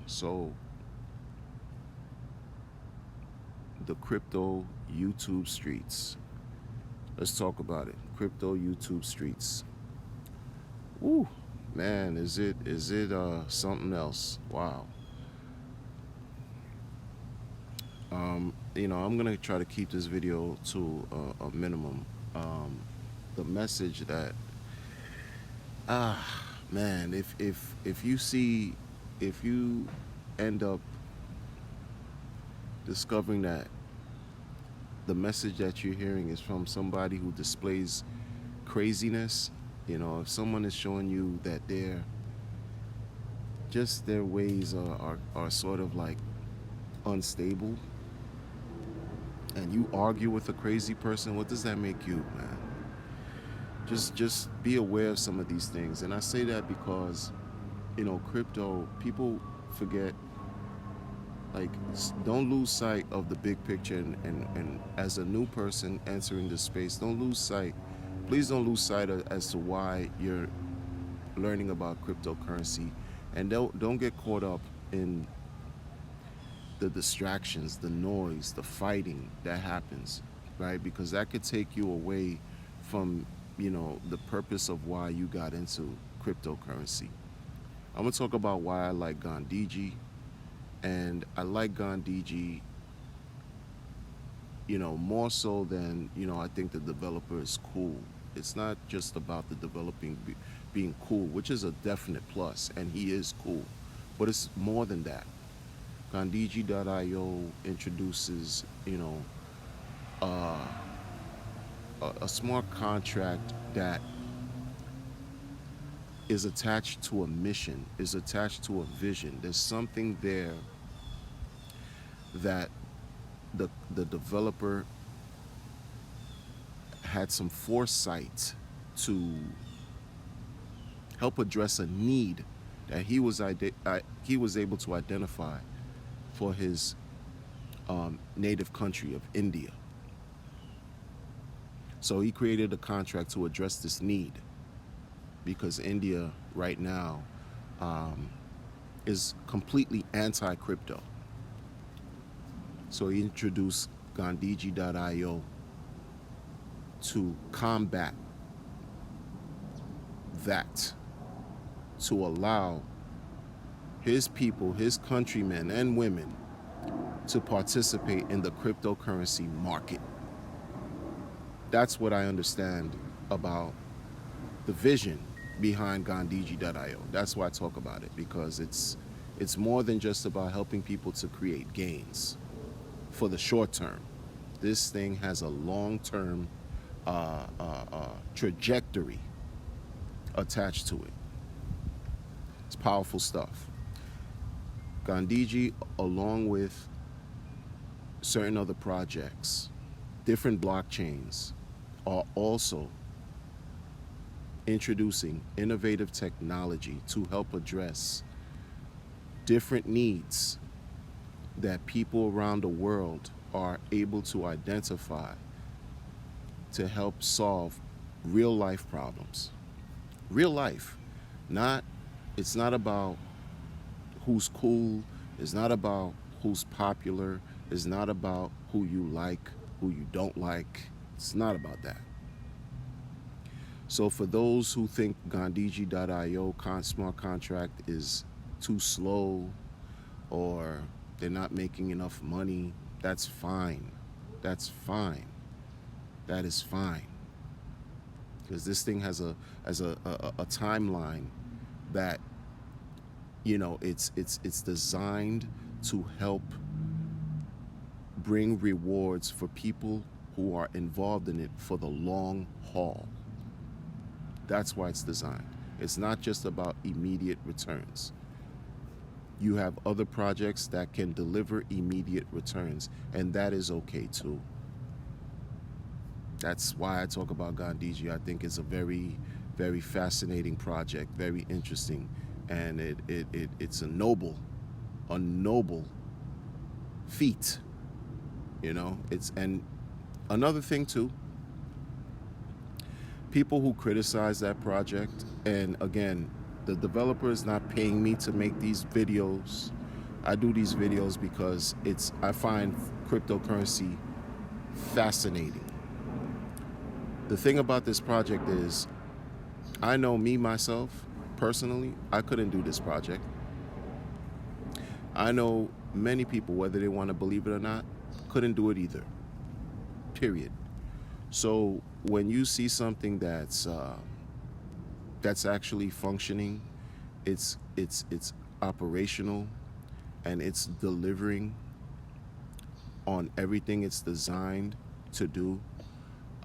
So the crypto YouTube streets. Let's talk about it. Crypto YouTube streets. Woo, man, is it something else? Wow. I'm gonna try to keep this video to a minimum. Um, the message that man, if you see, if you end up discovering that the message that you're hearing is from somebody who displays craziness, if someone is showing you that their ways are sort of like unstable, and you argue with a crazy person, what does that make you, man? Just be aware of some of these things. And I say that because, crypto, people forget, like, don't lose sight of the big picture. And as a new person entering this space, don't lose sight. Please don't lose sight as to why you're learning about cryptocurrency. And don't get caught up in the distractions, the noise, the fighting that happens, right? Because that could take you away from, the purpose of why you got into cryptocurrency. I'm gonna talk about why I like Gandhiji, and I like Gandhiji, more so than, I think the developer is cool. It's not just about the developing being cool, which is a definite plus, and he is cool, but it's more than that. Gandhiji.io introduces, uh, a smart contract that is attached to a mission, is attached to a vision. There's something there that the developer had some foresight to help address a need that he was able to identify for his native country of India. So he created a contract to address this need, because India right now is completely anti-crypto. So he introduced Gandhiji.io to combat that, to allow his people, his countrymen and women, to participate in the cryptocurrency market. That's what I understand about the vision behind Gandhiji.io. That's why I talk about it, because it's more than just about helping people to create gains for the short term. This thing has a long-term trajectory attached to it. It's powerful stuff. Gandhiji, along with certain other projects, different blockchains, are also introducing innovative technology to help address different needs that people around the world are able to identify to help solve real life problems. Real life. It's not about who's cool, it's not about who's popular, it's not about who you like, who you don't like. It's not about that. So for those who think Gandhiji.io smart contract is too slow, or they're not making enough money, that's fine. That's fine. That is fine. Because this thing has a timeline that, it's designed to help bring rewards for people who are involved in it for the long haul. That's why it's designed. It's not just about immediate returns. You have other projects that can deliver immediate returns, and that is okay too. That's why I talk about Gandhiji. I think it's a very, very fascinating project, very interesting, and it's a noble feat. And another thing too, people who criticize that project, and again, the developer is not paying me to make these videos. I do these videos because I find cryptocurrency fascinating. The thing about this project is, I know me myself personally, I couldn't do this project. I know many people, whether they want to believe it or not, couldn't do it either. Period. So when you see something that's actually functioning, it's operational, and it's delivering on everything it's designed to do,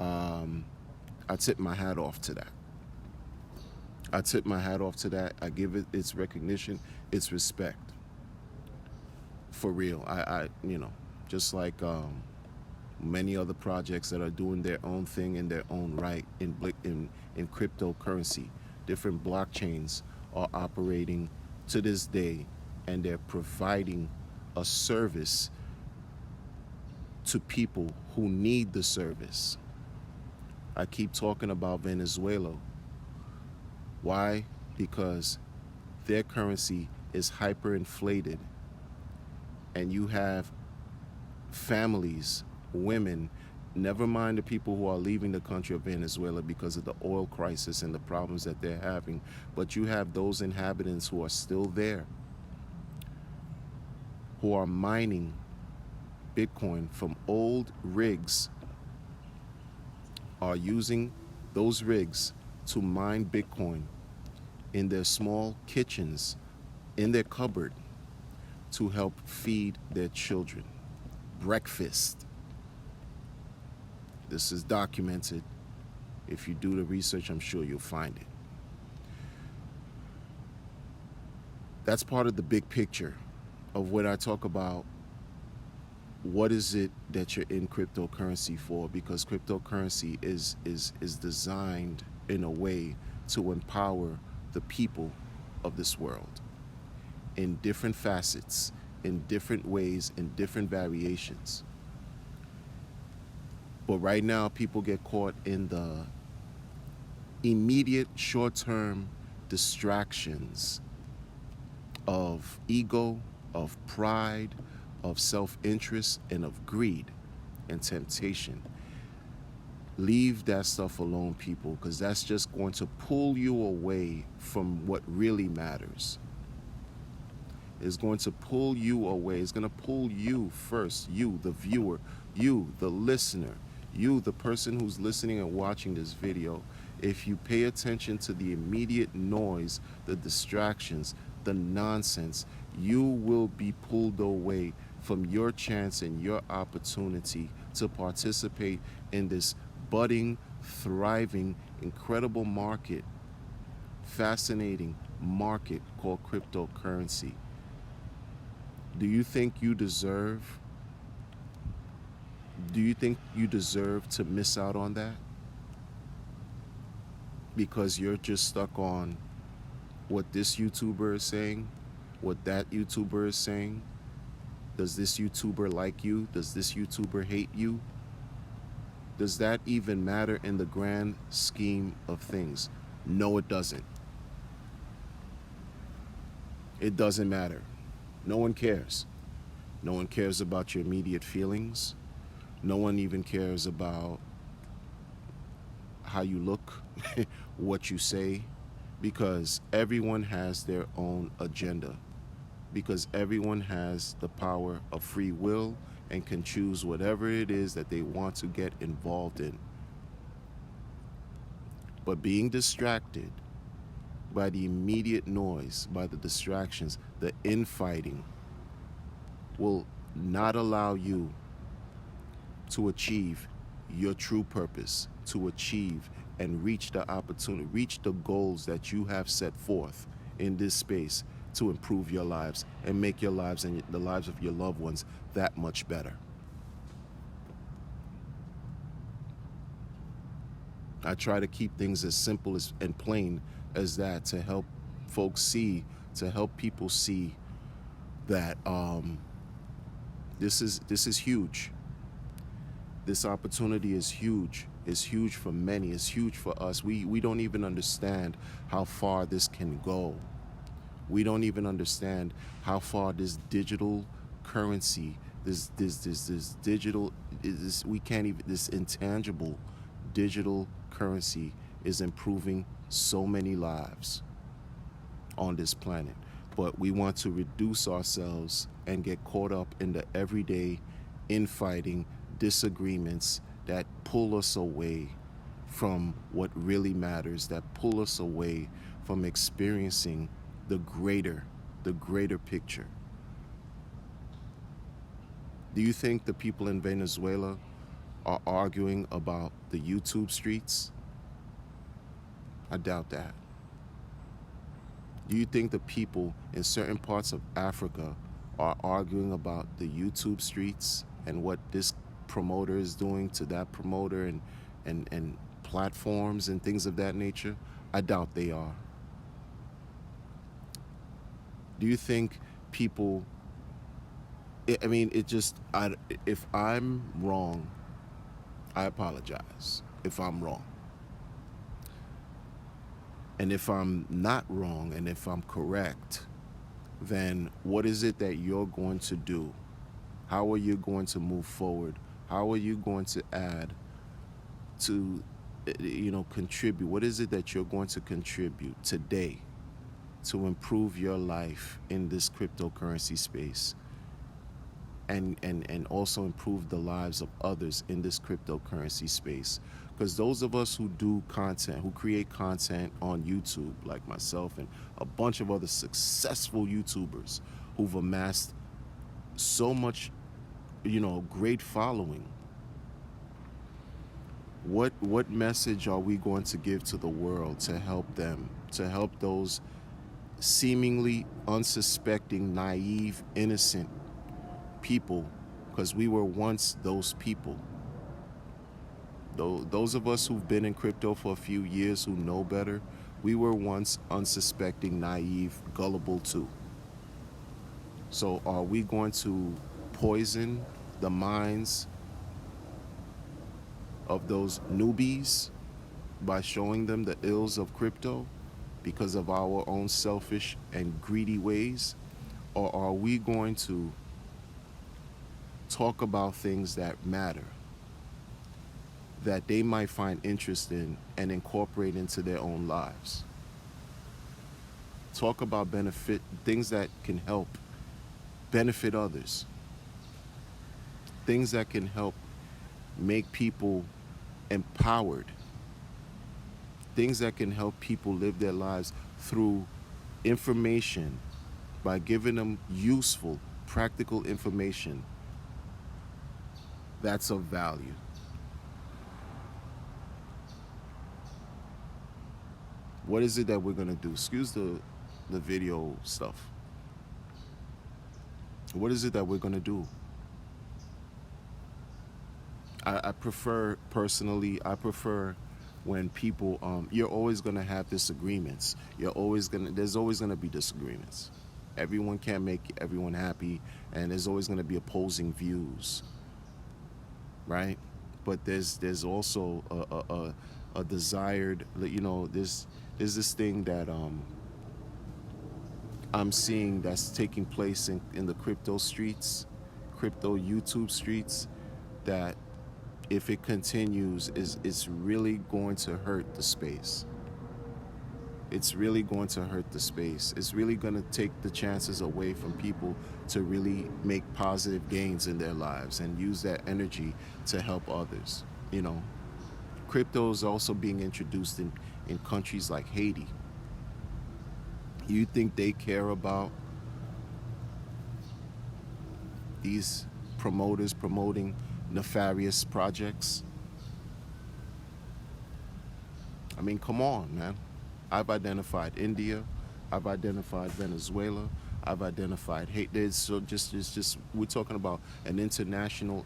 I tip my hat off to that. I tip my hat off to that. I give it its recognition, its respect. For real. I just like many other projects that are doing their own thing in their own right in cryptocurrency. Different blockchains are operating to this day, and they're providing a service to people who need the service. I keep talking about Venezuela. Why? Because their currency is hyperinflated, and you have families, women, never mind the people who are leaving the country of Venezuela because of the oil crisis and the problems that they're having, but you have those inhabitants who are still there, who are mining Bitcoin from old rigs, are using those rigs to mine Bitcoin in their small kitchens, in their cupboard, to help feed their children. Breakfast. This is documented. If you do the research, I'm sure you'll find it. That's part of the big picture of when I talk about what is it that you're in cryptocurrency for, because cryptocurrency is designed in a way to empower the people of this world in different facets, in different ways, in different variations. But right now, people get caught in the immediate short-term distractions of ego, of pride, of self-interest, and of greed and temptation. Leave that stuff alone, people, because that's just going to pull you away from what really matters. It's going to pull you away. It's going to pull you first, you, the viewer, you, the listener, you, the person who's listening and watching this video. If you pay attention to the immediate noise, the distractions, the nonsense, you will be pulled away from your chance and your opportunity to participate in this budding, thriving, incredible market, fascinating market called cryptocurrency. Do you think you deserve to miss out on that? Because you're just stuck on what this YouTuber is saying, what that YouTuber is saying. Does this YouTuber like you? Does this YouTuber hate you? Does that even matter in the grand scheme of things? No, it doesn't. It doesn't matter. No one cares. No one cares about your immediate feelings. No one even cares about how you look, what you say, because everyone has their own agenda. Because everyone has the power of free will and can choose whatever it is that they want to get involved in. But being distracted by the immediate noise, by the distractions, the infighting, will not allow you to achieve your true purpose, to achieve and reach the opportunity, reach the goals that you have set forth in this space to improve your lives and make your lives and the lives of your loved ones that much better. I try to keep things as simple as and plain as that, to help folks see, to help people see that this is huge. This opportunity is huge. It's huge for many. It's huge for us. We don't even understand how far this can go. We don't even understand how far this digital currency, this digital, this, we can't even, this intangible digital currency is improving so many lives on this planet. But we want to reduce ourselves and get caught up in the everyday infighting, disagreements that pull us away from what really matters, that pull us away from experiencing the greater picture. Do you think the people in Venezuela are arguing about the YouTube streets? I doubt that. Do you think the people in certain parts of Africa are arguing about the YouTube streets and what this promoter is doing to that promoter and platforms and things of that nature? I doubt they are. Do you think people, I mean, it just, if I'm wrong, I apologize if I'm wrong. And if I'm not wrong and if I'm correct, then what is it that you're going to do? How are you going to move forward? How are you going to add to, contribute? What is it that you're going to contribute today to improve your life in this cryptocurrency space? And also improve the lives of others in this cryptocurrency space. Because those of us who do content, who create content on YouTube, like myself and a bunch of other successful YouTubers who've amassed so much, great following, what message are we going to give to the world to help them, to help those seemingly unsuspecting, naive, innocent people? Because we were once those people. Those of us who've been in crypto for a few years, who know better, we were once unsuspecting, naive, gullible too. So are we going to poison the minds of those newbies by showing them the ills of crypto because of our own selfish and greedy ways? Or are we going to talk about things that matter, that they might find interest in and incorporate into their own lives? Talk about benefit, things that can help benefit others, things that can help make people empowered, things that can help people live their lives through information, by giving them useful, practical information that's of value. What is it that we're going to do? Excuse the video stuff. What is it that we're going to do? I prefer, personally, when people, you're always going to have disagreements. There's always going to be disagreements. Everyone can't make everyone happy, and there's always going to be opposing views, right? But there's also a desired, there's this thing that I'm seeing that's taking place in the crypto streets, crypto YouTube streets, that if it continues, it's really going to hurt the space. It's really going to hurt the space. It's really going to take the chances away from people to really make positive gains in their lives and use that energy to help others. Crypto is also being introduced in countries like Haiti. You think they care about these promoters promoting nefarious projects? I mean, come on, man. I've identified India, I've identified Venezuela, I've identified Haiti. So just we're talking about an international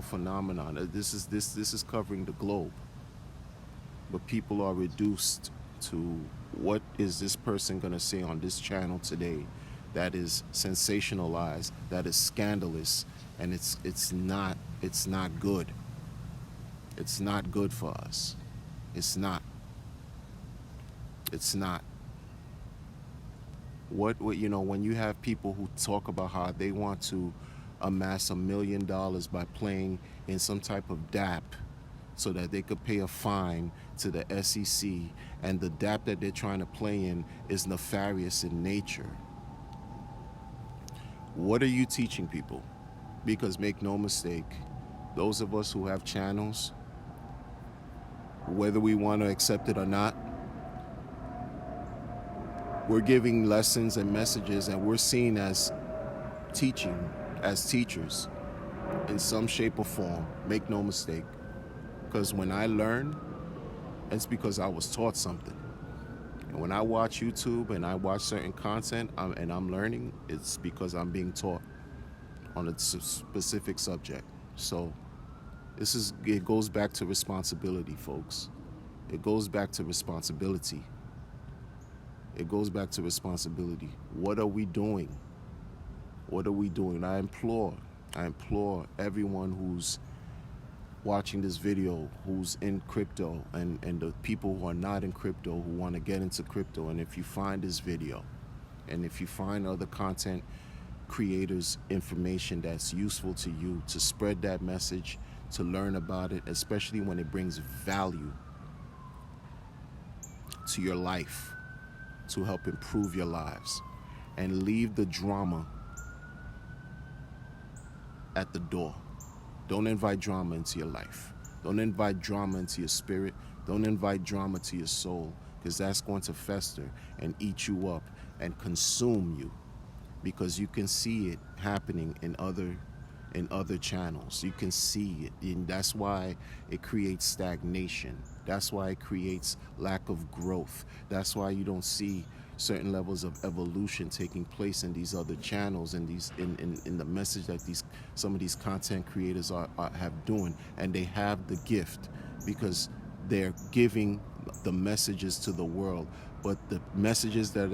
phenomenon. This is covering the globe. But people are reduced to, what is this person going to say on this channel today that is sensationalized, that is scandalous, and it's not good. It's not good for us. It's not. What when you have people who talk about how they want to amass $1 million by playing in some type of DAP so that they could pay a fine to the SEC, and the DAP that they're trying to play in is nefarious in nature. What are you teaching people? Because make no mistake, those of us who have channels, whether we want to accept it or not, we're giving lessons and messages, and we're seen as teaching, as teachers in some shape or form. Make no mistake. Because when I learn, it's because I was taught something. And when I watch YouTube and I watch certain content and I'm learning, it's because I'm being taught on a specific subject. So it goes back to responsibility, folks. It goes back to responsibility. It goes back to responsibility. What are we doing? What are we doing? I implore everyone who's watching this video, who's in crypto, and the people who are not in crypto, who want to get into crypto, and if you find this video, and if you find other content creators information that's useful to you, to spread that message, to learn about it, especially when it brings value to your life, to help improve your lives, and leave the drama at the door. Don't invite drama into your life. Don't invite drama into your spirit. Don't invite drama to your soul, because that's going to fester and eat you up and consume you, because you can see it happening in other channels. You can see it, and that's why it creates stagnation. That's why it creates lack of growth. That's why you don't see certain levels of evolution taking place in these other channels, and in the message that some of these content creators have doing, and they have the gift because they're giving the messages to the world, but the messages that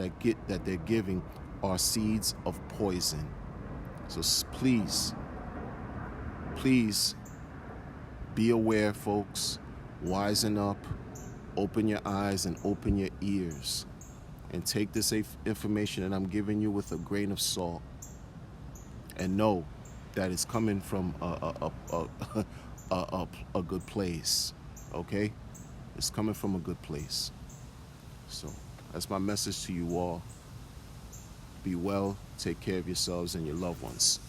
they're giving are seeds of poison. So please be aware, folks. Wisen up, open your eyes and open your ears, and take this information that I'm giving you with a grain of salt, and know that it's coming from a good place. Okay, it's coming from a good place. So that's my message to you all. Be well, take care of yourselves and your loved ones.